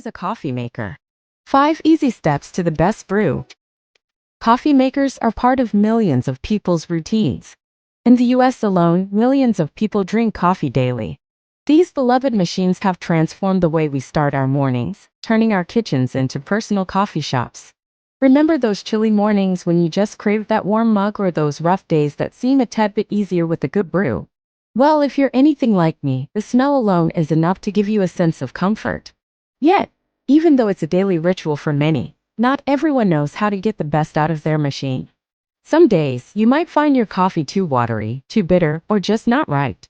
use a coffee maker. 5 easy steps to the best brew. Coffee makers are part of millions of people's routines. In the US alone, millions of people drink coffee daily. These beloved machines have transformed the way we start our mornings, turning our kitchens into personal coffee shops. Remember those chilly mornings when you just craved that warm mug, or those rough days that seem a tad bit easier with a good brew? Well, if you're anything like me, the smell alone is enough to give you a sense of comfort. Yet, even though it's a daily ritual for many, not everyone knows how to get the best out of their machine. Some days, you might find your coffee too watery, too bitter, or just not right.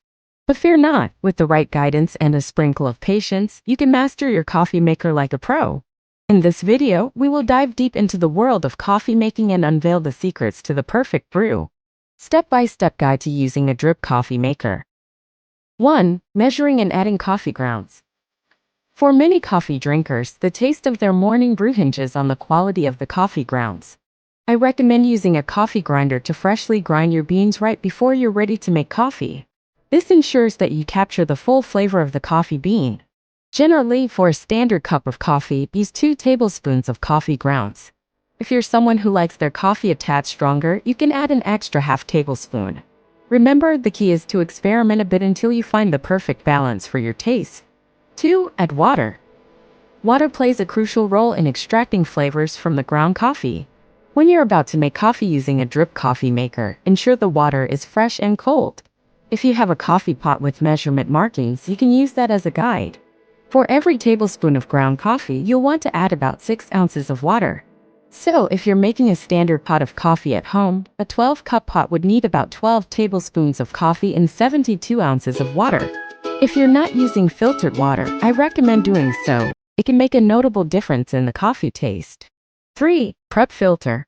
But fear not, with the right guidance and a sprinkle of patience, you can master your coffee maker like a pro. In this video, we will dive deep into the world of coffee making and unveil the secrets to the perfect brew. Step-by-step guide to using a drip coffee maker. 1. Measuring and adding coffee grounds. For many coffee drinkers, the taste of their morning brew hinges on the quality of the coffee grounds. I recommend using a coffee grinder to freshly grind your beans right before you're ready to make coffee. This ensures that you capture the full flavor of the coffee bean. Generally, for a standard cup of coffee, use 2 tablespoons of coffee grounds. If you're someone who likes their coffee a tad stronger, you can add an extra half tablespoon. Remember, the key is to experiment a bit until you find the perfect balance for your taste. 2. Add water. Water plays a crucial role in extracting flavors from the ground coffee. When you're about to make coffee using a drip coffee maker, ensure the water is fresh and cold. If you have a coffee pot with measurement markings, you can use that as a guide. For every tablespoon of ground coffee, you'll want to add about 6 ounces of water. So, if you're making a standard pot of coffee at home, a 12-cup pot would need about 12 tablespoons of coffee and 72 ounces of water. If you're not using filtered water, I recommend doing so. It can make a notable difference in the coffee taste. 3. Prep filter.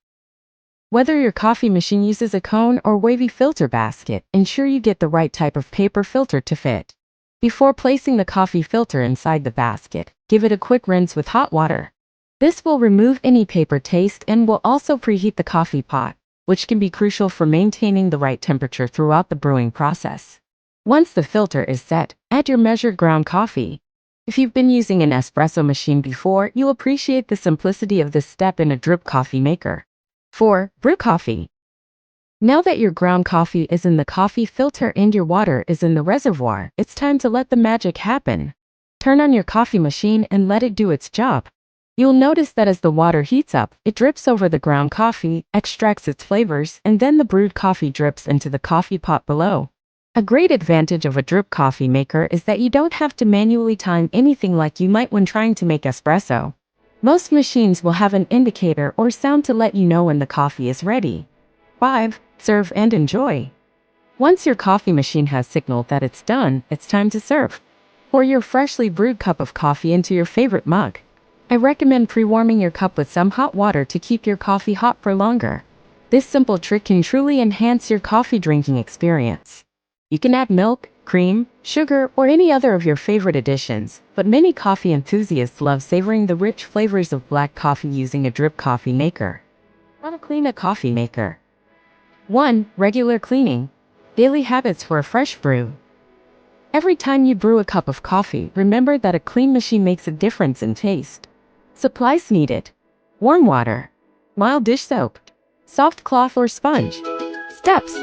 Whether your coffee machine uses a cone or wavy filter basket, ensure you get the right type of paper filter to fit. Before placing the coffee filter inside the basket, give it a quick rinse with hot water. This will remove any paper taste and will also preheat the coffee pot, which can be crucial for maintaining the right temperature throughout the brewing process. Once the filter is set, add your measured ground coffee. If you've been using an espresso machine before, you'll appreciate the simplicity of this step in a drip coffee maker. 4. Brew coffee. Now that your ground coffee is in the coffee filter and your water is in the reservoir, it's time to let the magic happen. Turn on your coffee machine and let it do its job. You'll notice that as the water heats up, it drips over the ground coffee, extracts its flavors, and then the brewed coffee drips into the coffee pot below. A great advantage of a drip coffee maker is that you don't have to manually time anything like you might when trying to make espresso. Most machines will have an indicator or sound to let you know when the coffee is ready. 5. Serve and enjoy. Once your coffee machine has signaled that it's done, it's time to serve. Pour your freshly brewed cup of coffee into your favorite mug. I recommend pre-warming your cup with some hot water to keep your coffee hot for longer. This simple trick can truly enhance your coffee drinking experience. You can add milk, cream, sugar, or any other of your favorite additions, but many coffee enthusiasts love savoring the rich flavors of black coffee using a drip coffee maker. How to clean a coffee maker. 1. Regular cleaning. Daily habits for a fresh brew. Every time you brew a cup of coffee, remember that a clean machine makes a difference in taste. Supplies needed. Warm water. Mild dish soap. Soft cloth or sponge. Steps.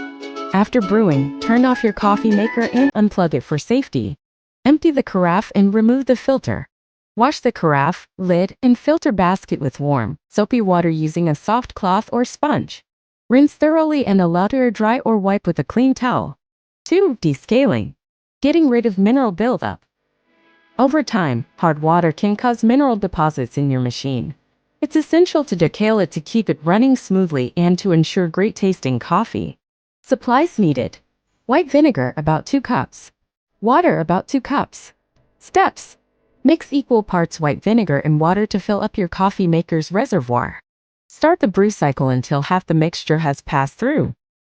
After brewing, turn off your coffee maker and unplug it for safety. Empty the carafe and remove the filter. Wash the carafe, lid, and filter basket with warm, soapy water using a soft cloth or sponge. Rinse thoroughly and allow to air dry or wipe with a clean towel. 2. Descaling. Getting rid of mineral buildup. Over time, hard water can cause mineral deposits in your machine. It's essential to decale it to keep it running smoothly and to ensure great tasting coffee. Supplies needed. White vinegar about 2 cups. Water about 2 cups. Steps. Mix equal parts white vinegar and water to fill up your coffee maker's reservoir. Start the brew cycle until half the mixture has passed through.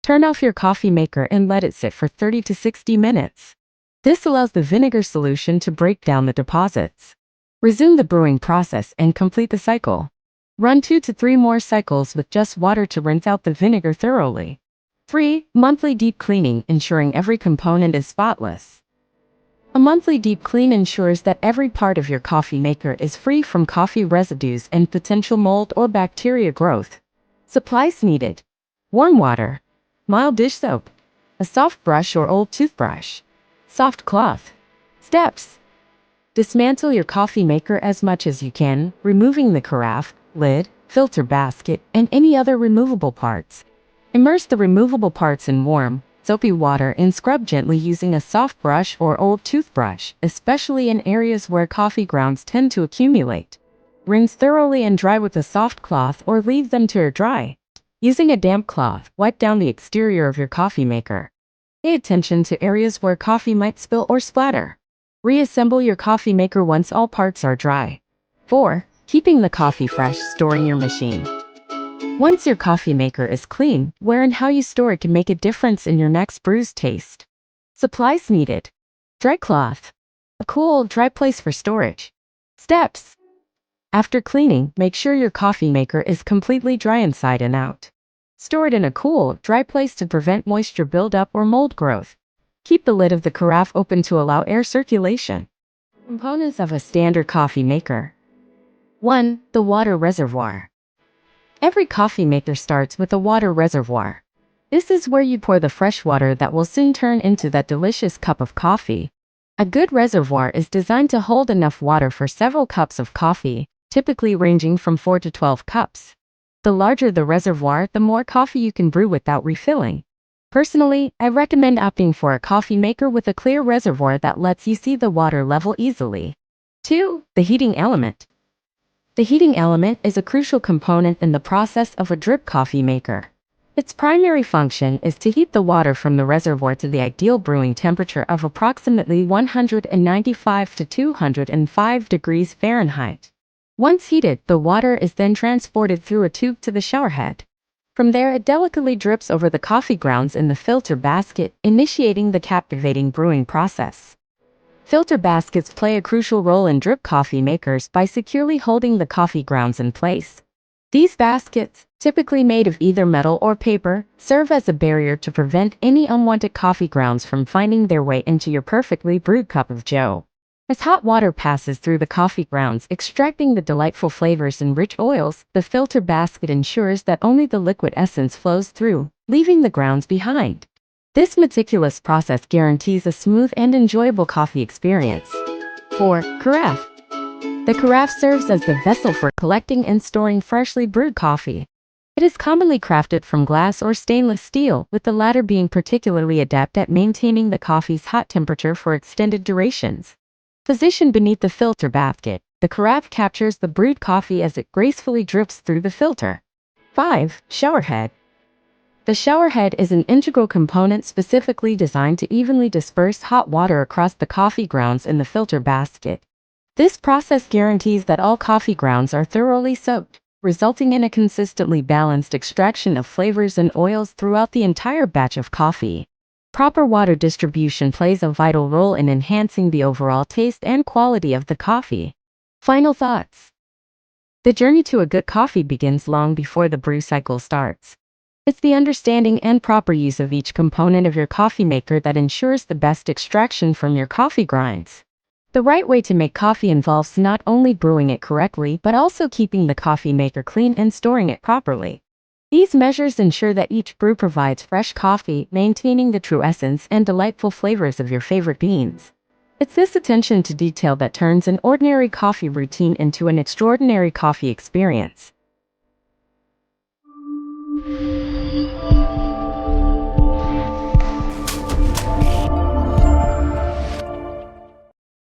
Turn off your coffee maker and let it sit for 30 to 60 minutes. This allows the vinegar solution to break down the deposits. Resume the brewing process and complete the cycle. Run 2 to 3 more cycles with just water to rinse out the vinegar thoroughly. 3. Monthly deep cleaning, ensuring every component is spotless. A monthly deep clean ensures that every part of your coffee maker is free from coffee residues and potential mold or bacteria growth. Supplies needed: warm water, mild dish soap, a soft brush or old toothbrush, soft cloth. Steps: dismantle your coffee maker as much as you can, removing the carafe, lid, filter basket, and any other removable parts. Immerse the removable parts in warm, soapy water and scrub gently using a soft brush or old toothbrush, especially in areas where coffee grounds tend to accumulate. Rinse thoroughly and dry with a soft cloth or leave them to air dry. Using a damp cloth, wipe down the exterior of your coffee maker. Pay attention to areas where coffee might spill or splatter. Reassemble your coffee maker once all parts are dry. 4. Keeping the coffee fresh. Storing your machine. Once your coffee maker is clean, where and how you store it can make a difference in your next brew's taste. Supplies needed: dry cloth, a cool, dry place for storage. Steps: after cleaning, make sure your coffee maker is completely dry inside and out. Store it in a cool, dry place to prevent moisture buildup or mold growth. Keep the lid of the carafe open to allow air circulation. Components of a standard coffee maker. 1. The water reservoir. Every coffee maker starts with a water reservoir. This is where you pour the fresh water that will soon turn into that delicious cup of coffee. A good reservoir is designed to hold enough water for several cups of coffee, typically ranging from 4 to 12 cups. The larger the reservoir, the more coffee you can brew without refilling. Personally, I recommend opting for a coffee maker with a clear reservoir that lets you see the water level easily. 2. The heating element. The heating element is a crucial component in the process of a drip coffee maker. Its primary function is to heat the water from the reservoir to the ideal brewing temperature of approximately 195 to 205 degrees Fahrenheit. Once heated, the water is then transported through a tube to the shower head. From there, it delicately drips over the coffee grounds in the filter basket, initiating the captivating brewing process. Filter baskets play a crucial role in drip coffee makers by securely holding the coffee grounds in place. These baskets, typically made of either metal or paper, serve as a barrier to prevent any unwanted coffee grounds from finding their way into your perfectly brewed cup of joe. As hot water passes through the coffee grounds, extracting the delightful flavors and rich oils, the filter basket ensures that only the liquid essence flows through, leaving the grounds behind. This meticulous process guarantees a smooth and enjoyable coffee experience. 4. Carafe. The carafe serves as the vessel for collecting and storing freshly brewed coffee. It is commonly crafted from glass or stainless steel, with the latter being particularly adept at maintaining the coffee's hot temperature for extended durations. Positioned beneath the filter basket, the carafe captures the brewed coffee as it gracefully drips through the filter. 5. Shower head. The shower head is an integral component specifically designed to evenly disperse hot water across the coffee grounds in the filter basket. This process guarantees that all coffee grounds are thoroughly soaked, resulting in a consistently balanced extraction of flavors and oils throughout the entire batch of coffee. Proper water distribution plays a vital role in enhancing the overall taste and quality of the coffee. Final thoughts. The journey to a good coffee begins long before the brew cycle starts. It's the understanding and proper use of each component of your coffee maker that ensures the best extraction from your coffee grinds. The right way to make coffee involves not only brewing it correctly, but also keeping the coffee maker clean and storing it properly. These measures ensure that each brew provides fresh coffee, maintaining the true essence and delightful flavors of your favorite beans. It's this attention to detail that turns an ordinary coffee routine into an extraordinary coffee experience.